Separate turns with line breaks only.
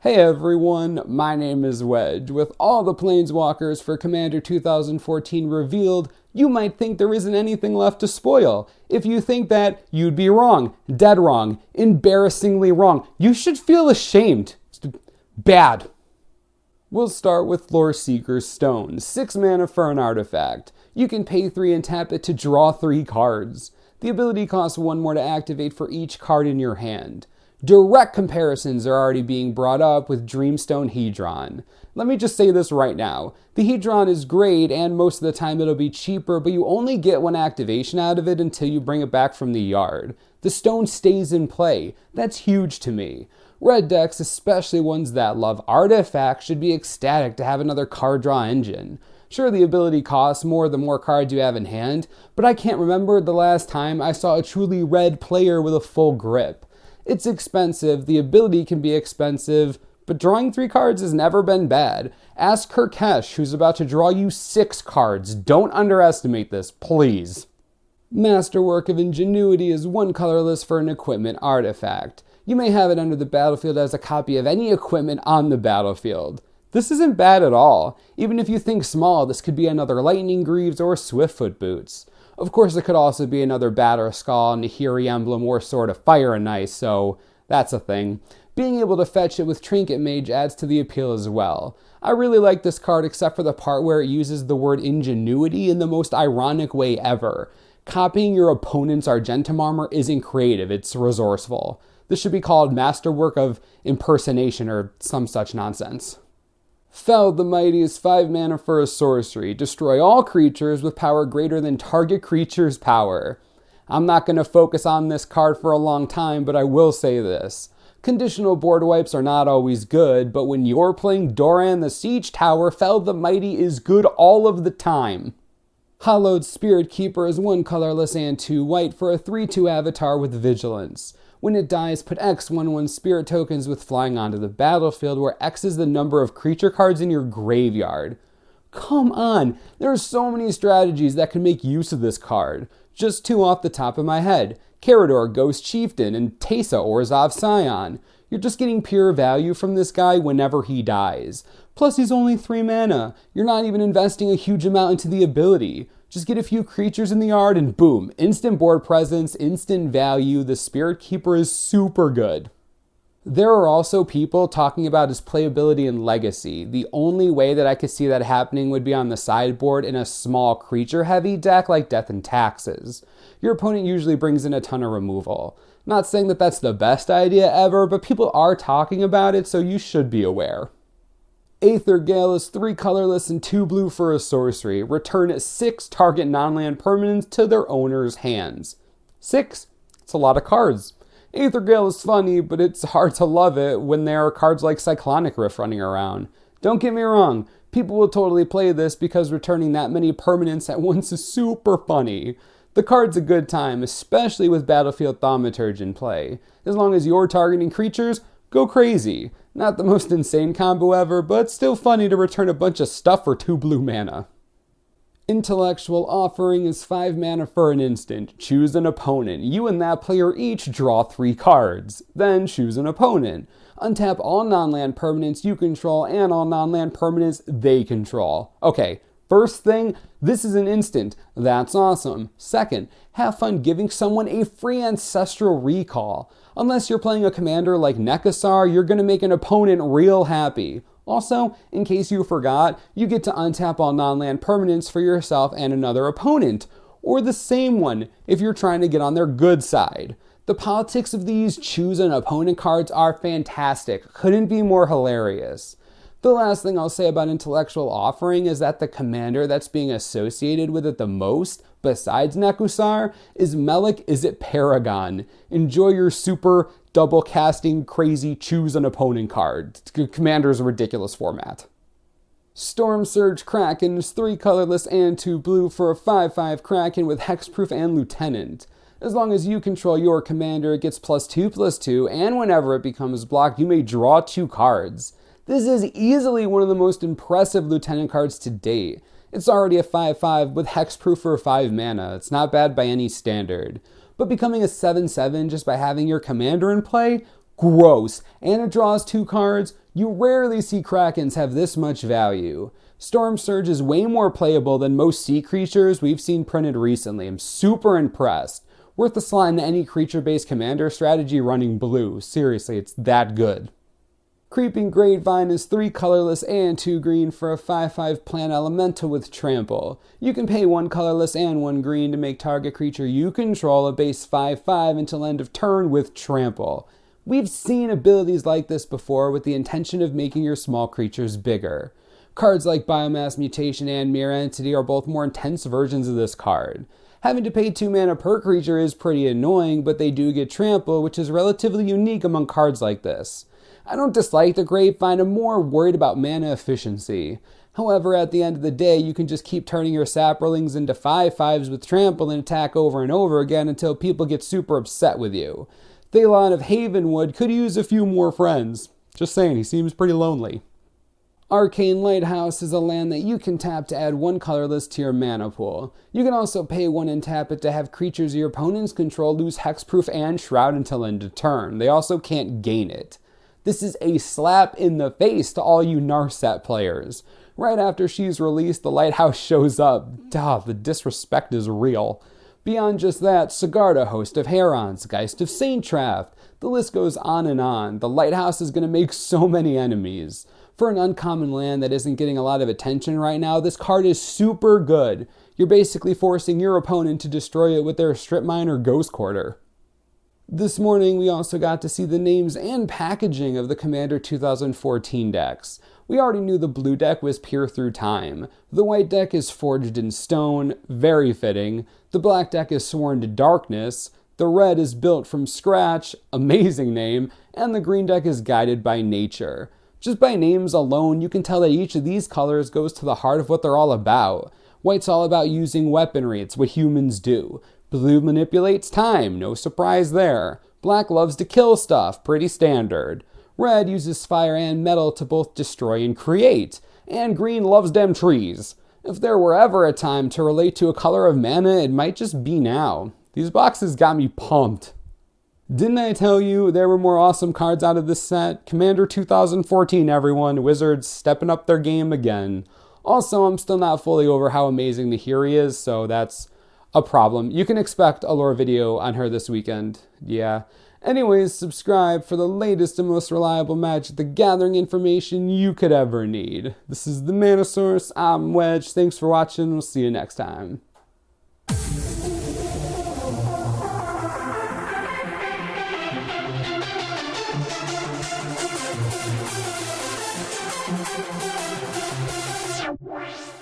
Hey everyone, my name is Wedge. With all the Planeswalkers for Commander 2014 revealed, you might think there isn't anything left to spoil. If you think that, you'd be wrong. Dead wrong. Embarrassingly wrong. You should feel ashamed. Bad. We'll start with Loreseeker's Stone. 6 mana for an artifact. You can pay 3 and tap it to draw 3 cards. The ability costs 1 more to activate for each card in your hand. Direct comparisons are already being brought up with Dreamstone Hedron. Let me just say this right now. The Hedron is great, and most of the time it'll be cheaper, but you only get 1 activation out of it until you bring it back from the yard. The stone stays in play. That's huge to me. Red decks, especially ones that love artifacts, should be ecstatic to have another card draw engine. Sure, the ability costs more the more cards you have in hand, but I can't remember the last time I saw a truly red player with a full grip. It's expensive, the ability can be expensive, but drawing 3 cards has never been bad. Ask Kirkesh, who's about to draw you 6 cards. Don't underestimate this, please. Masterwork of Ingenuity is 1 colorless for an equipment artifact. You may have it under the battlefield as a copy of any equipment on the battlefield. This isn't bad at all. Even if you think small, this could be another Lightning Greaves or Swiftfoot Boots. Of course, it could also be another Batterskull, Nahiri Emblem, or Sword of Fire and Ice, so that's a thing. Being able to fetch it with Trinket Mage adds to the appeal as well. I really like this card except for the part where it uses the word ingenuity in the most ironic way ever. Copying your opponent's Argentum armor isn't creative, it's resourceful. This should be called Masterwork of Impersonation or some such nonsense. Feld the Mighty is 5 mana for a sorcery. Destroy all creatures with power greater than target creature's power. I'm not going to focus on this card for a long time, but I will say this. Conditional board wipes are not always good, but when you're playing Doran the Siege Tower, Feld the Mighty is good all of the time. Hallowed Spiritkeeper is 1 colorless and 2 white for a 3/2 avatar with Vigilance. When it dies, put X 1/1 spirit tokens with flying onto the battlefield, where X is the number of creature cards in your graveyard. Come on, there are so many strategies that can make use of this card. Just 2 off the top of my head. Carador, Ghost Chieftain, and Teysa, Orzhov Scion. You're just getting pure value from this guy whenever he dies. Plus, he's only 3 mana. You're not even investing a huge amount into the ability. Just get a few creatures in the yard and boom, instant board presence, instant value. The Spirit Keeper is super good. There are also people talking about his playability in Legacy. The only way that I could see that happening would be on the sideboard in a small creature-heavy deck like Death and Taxes. Your opponent usually brings in a ton of removal. Not saying that that's the best idea ever, but people are talking about it, so you should be aware. Aether Gale is 3 colorless and 2 blue for a sorcery. Return 6 target non-land permanents to their owner's hands. 6? It's a lot of cards. Aether Gale is funny, but it's hard to love it when there are cards like Cyclonic Rift running around. Don't get me wrong, people will totally play this because returning that many permanents at once is super funny. The card's a good time, especially with Battlefield Thaumaturge in play. As long as you're targeting creatures, go crazy. Not the most insane combo ever, but still funny to return a bunch of stuff for 2 blue mana. Intellectual Offering is 5 mana for an instant. Choose an opponent. You and that player each draw 3 cards. Then choose an opponent. Untap all non-land permanents you control and all non-land permanents they control. Okay, first thing, this is an instant. That's awesome. Second, have fun giving someone a free Ancestral Recall. Unless you're playing a commander like Nekasar, you're going to make an opponent real happy. Also, in case you forgot, you get to untap all non-land permanents for yourself and another opponent. Or the same one, if you're trying to get on their good side. The politics of these choose an opponent cards are fantastic. Couldn't be more hilarious. The last thing I'll say about Intellectual Offering is that the commander that's being associated with it the most, besides Nekusar, is Melek Izzet Paragon. Enjoy your super double casting crazy choose an opponent card. Commander's a ridiculous format. Stormsurge Kraken is 3 colorless and 2 blue for a 5/5 Kraken with Hexproof and Lieutenant. As long as you control your commander, it gets +2/+2, and whenever it becomes blocked, you may draw 2 cards. This is easily one of the most impressive Lieutenant cards to date. It's already a 5/5 with Hexproof for 5 mana. It's not bad by any standard. But becoming a 7/7 just by having your commander in play? gross, and it draws 2 cards. You rarely see Krakens have this much value. Stormsurge is way more playable than most sea creatures we've seen printed recently. I'm super impressed. Worth a slot in any creature-based commander strategy running blue. Seriously, it's that good. Creeping Grapevine is 3 colorless and 2 green for a 5/5 plant elemental with trample. You can pay 1 colorless and 1 green to make target creature you control a base 5/5 until end of turn with trample. We've seen abilities like this before with the intention of making your small creatures bigger. Cards like Biomass Mutation and Mirror Entity are both more intense versions of this card. Having to pay 2 mana per creature is pretty annoying, but they do get trample, which is relatively unique among cards like this. I don't dislike the Grapevine, I'm more worried about mana efficiency. However, at the end of the day, you can just keep turning your saplings into 5/5s with trample and attack over and over again until people get super upset with you. Thalon of Havenwood could use a few more friends. Just saying, he seems pretty lonely. Arcane Lighthouse is a land that you can tap to add 1 colorless to your mana pool. You can also pay 1 and tap it to have creatures your opponents control lose hexproof and shroud until end of turn. They also can't gain it. This is a slap in the face to all you Narset players. Right after she's released, the Lighthouse shows up. Duh, the disrespect is real. Beyond just that, Sigarda, Host of Herons, Geist of Saintraft, the list goes on and on. The Lighthouse is going to make so many enemies. For an uncommon land that isn't getting a lot of attention right now, this card is super good. You're basically forcing your opponent to destroy it with their Strip Mine or Ghost Quarter. This morning, we also got to see the names and packaging of the Commander 2014 decks. We already knew the blue deck was Peer Through Time. The white deck is Forged in Stone, very fitting. The black deck is Sworn to Darkness. The red is Built from Scratch, amazing name. And the green deck is Guided by Nature. Just by names alone, you can tell that each of these colors goes to the heart of what they're all about. White's all about using weaponry, it's what humans do. Blue manipulates time, no surprise there. Black loves to kill stuff, pretty standard. Red uses fire and metal to both destroy and create. And green loves them trees. If there were ever a time to relate to a color of mana, it might just be now. These boxes got me pumped. Didn't I tell you there were more awesome cards out of this set? Commander 2014, everyone. Wizards stepping up their game again. Also, I'm still not fully over how amazing the Hiri is, so that's a problem. You can expect a lore video on her this weekend. Yeah. Anyways, subscribe for the latest and most reliable Magic the Gathering information you could ever need. This is the Mana Source. I'm Wedge. Thanks for watching. We'll see you next time.
Wow.